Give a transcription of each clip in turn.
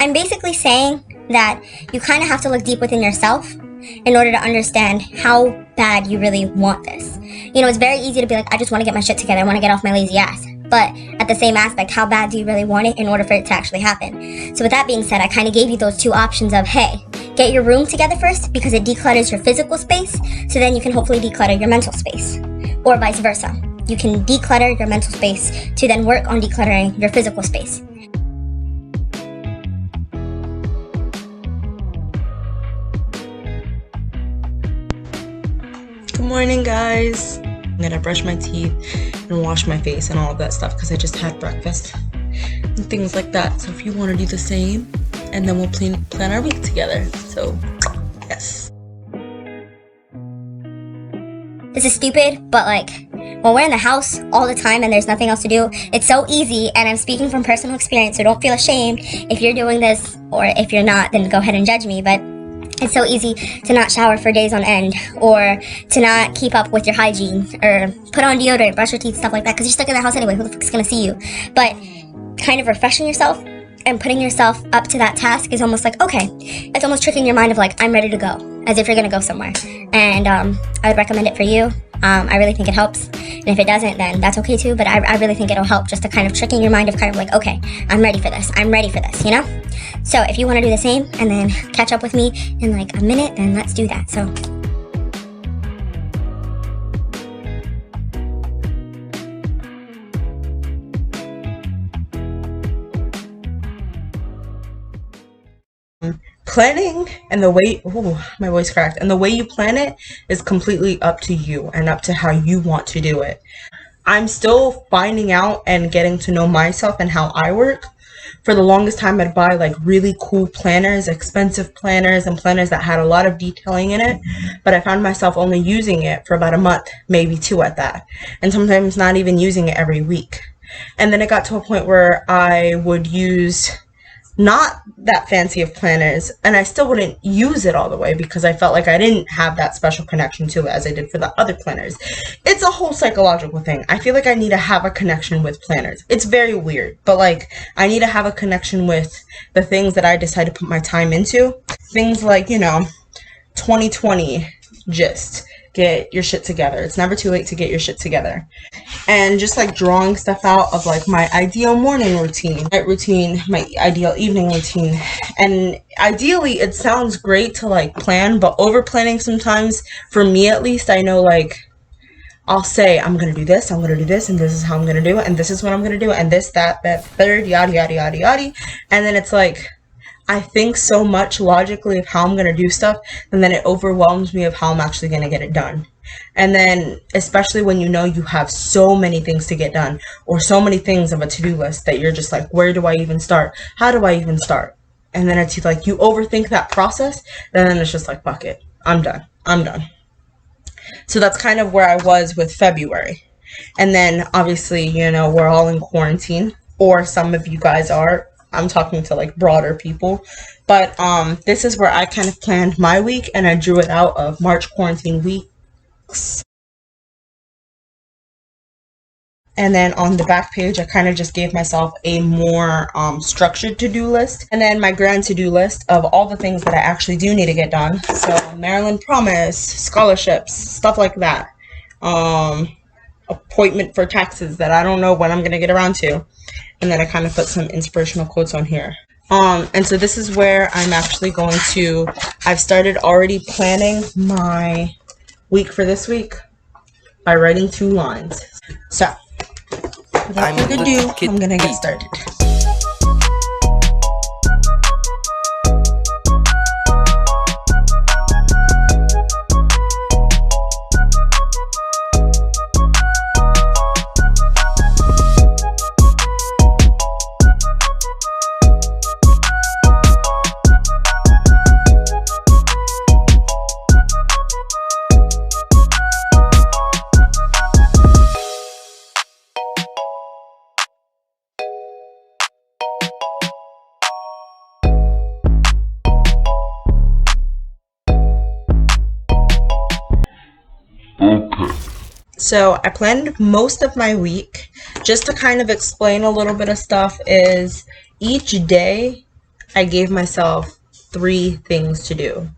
I'm basically saying that you kind of have to look deep within yourself in order to understand how bad you really want this. You know, it's very easy to be like, I just want to get my shit together. I want to get off my lazy ass. But at the same aspect, how bad do you really want it in order for it to actually happen? So with that being said, I kind of gave you those two options of, hey, get your room together first because it declutters your physical space, so then you can hopefully declutter your mental space. Or vice versa. You can declutter your mental space to then work on decluttering your physical space. Good morning, guys. I'm gonna brush my teeth and wash my face and all of that stuff because I just had breakfast and things like that. So if you want to do the same, and then we'll plan our week together. So yes. This is stupid, but like, when we're in the house all the time and there's nothing else to do, it's so easy, and I'm speaking from personal experience, so don't feel ashamed if you're doing this, or if you're not, then go ahead and judge me, but it's so easy to not shower for days on end, or to not keep up with your hygiene, or put on deodorant, brush your teeth, stuff like that, because you're stuck in the house anyway, who the fuck's gonna see you? But kind of refreshing yourself and putting yourself up to that task is almost like, okay, it's almost tricking your mind of like, I'm ready to go, as if you're gonna go somewhere. And I would recommend it for you. I really think it helps, and if it doesn't, then that's okay too, but I really think it'll help, just to kind of tricking your mind of kind of like, okay, I'm ready for this, you know? So if you want to do the same and then catch up with me in like a minute, then let's do that. So Planning and the way, my voice cracked, and the way you plan it is completely up to you and up to how you want to do it. I'm still finding out and getting to know myself and how I work. For the longest time, I'd buy like really cool planners, expensive planners, and planners that had a lot of detailing in it, but I found myself only using it for about a month, maybe two at that, and sometimes not even using it every week. And then it got to a point where I would use not that fancy of planners, and I still wouldn't use it all the way because I felt like I didn't have that special connection to it as I did for the other planners. It's a whole psychological thing. I feel like I need to have a connection with planners. It's very weird, but like, I need to have a connection with the things that I decide to put my time into. Things like, you know, 2020 gist. Get your shit together. It's never too late to get your shit together. And just like drawing stuff out of like my ideal morning routine, night routine, my ideal evening routine. And ideally it sounds great to like plan, but over planning sometimes, for me at least, I know like I'll say I'm gonna do this, I'm gonna do this, and this is how I'm gonna do it, and this is what I'm gonna do, and this, that, third, yada yada yada yada. And then it's like I think so much logically of how I'm going to do stuff, and then it overwhelms me of how I'm actually going to get it done. And then, especially when you know you have so many things to get done, or so many things of a to-do list that you're just like, where do I even start? How do I even start? And then it's like, you overthink that process, and then it's just like, fuck it. I'm done. So that's kind of where I was with February. And then, obviously, you know, we're all in quarantine, or some of you guys are. I'm talking to like broader people, but this is where I kind of planned my week, and I drew it out of March quarantine weeks. And then on the back page, I kind of just gave myself a more structured to-do list, and then my grand to-do list of all the things that I actually do need to get done. So Maryland Promise, scholarships, stuff like that. Appointment for taxes that I don't know when I'm going to get around to. And then I kind of put some inspirational quotes on here. And so this is where I'm actually going to, I've started already planning my week for this week by writing 2 lines. So, without further ado, I'm going to get started. So I planned most of my week. Just to kind of explain a little bit of stuff is each day I gave myself 3 things to do.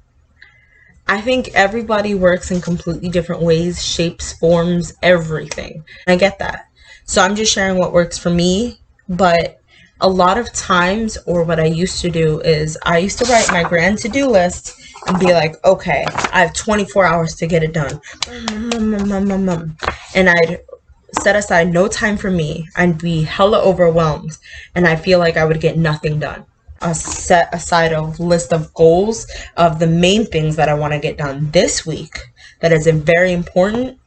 I think everybody works in completely different ways, shapes, forms, everything. I get that. So I'm just sharing what works for me. But a lot of times, or what I used to do is I used to write my grand to-do list and be like, okay, I have 24 hours to get it done. And I'd set aside no time for me. I'd be hella overwhelmed, and I feel like I would get nothing done. I set aside a list of goals of the main things that I want to get done this week that is very important,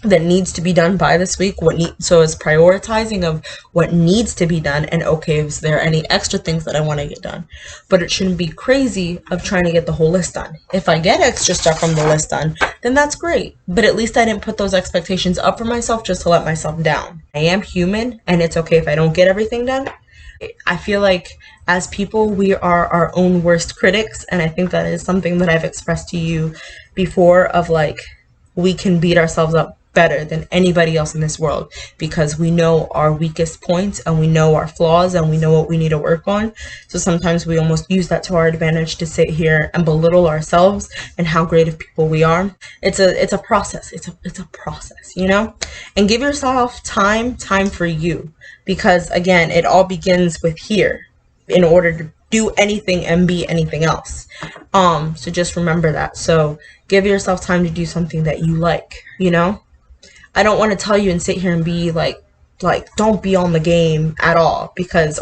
that needs to be done by this week. So it's prioritizing of what needs to be done, and okay, is there any extra things that I want to get done? But it shouldn't be crazy of trying to get the whole list done. If I get extra stuff from the list done, then that's great, but at least I didn't put those expectations up for myself just to let myself down. I am human, and it's okay if I don't get everything done. I feel like as people, we are our own worst critics, and I think that is something that I've expressed to you before, of like, we can beat ourselves up better than anybody else in this world because we know our weakest points, and we know our flaws, and we know what we need to work on. So sometimes we almost use that to our advantage to sit here and belittle ourselves and how great of people we are. It's a process. It's a process, you know? And give yourself time for you, because again, it all begins with here in order to do anything and be anything else. So just remember that. So give yourself time to do something that you like, you know? I don't want to tell you and sit here and be like don't be on the game at all,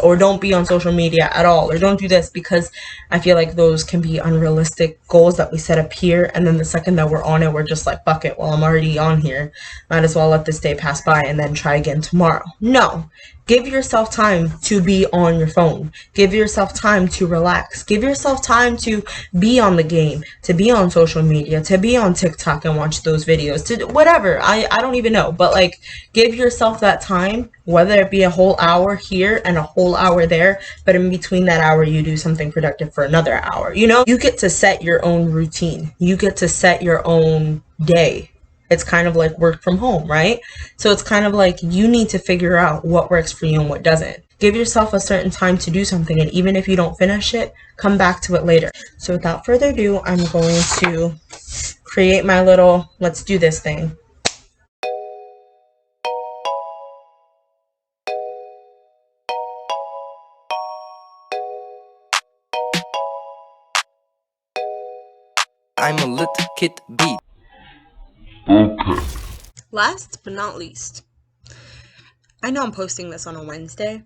or don't be on social media at all, or don't do this, because I feel like those can be unrealistic goals that we set up here, and then the second that we're on it, we're just like, fuck it, well, I'm already on here, might as well let this day pass by and then try again tomorrow. No, give yourself time to be on your phone. Give yourself time to relax. Give yourself time to be on the game, to be on social media, to be on TikTok and watch those videos, to whatever. I don't even know, but like, give yourself that time, whether it be a whole hour here and a whole hour there, but in between that hour, you do something productive for another hour. You know, you get to set your own routine. You get to set your own day. It's kind of like work from home, right? So it's kind of like you need to figure out what works for you and what doesn't. Give yourself a certain time to do something, and even if you don't finish it, come back to it later. So without further ado, I'm going to create my little let's do this thing. I'm a little kid beat. Okay. Last but not least, I know I'm posting this on a Wednesday,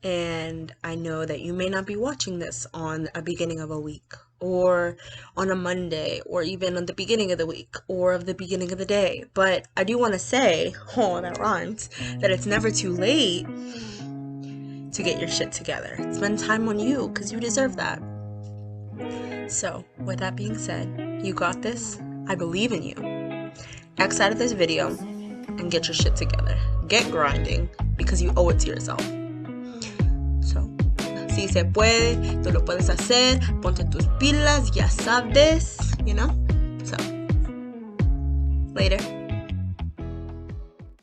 and I know that you may not be watching this on a beginning of a week, or on a Monday, or even on the beginning of the week, or of the beginning of the day. But I do want to say, oh, that rhymes, that it's never too late to get your shit together. Spend time on you, because you deserve that. So, with that being said, you got this. I believe in you. X out of this video and get your shit together. Get grinding, because you owe it to yourself. So, si se puede, tú lo puedes hacer, ponte tus pilas, ya sabes, you know? So, later.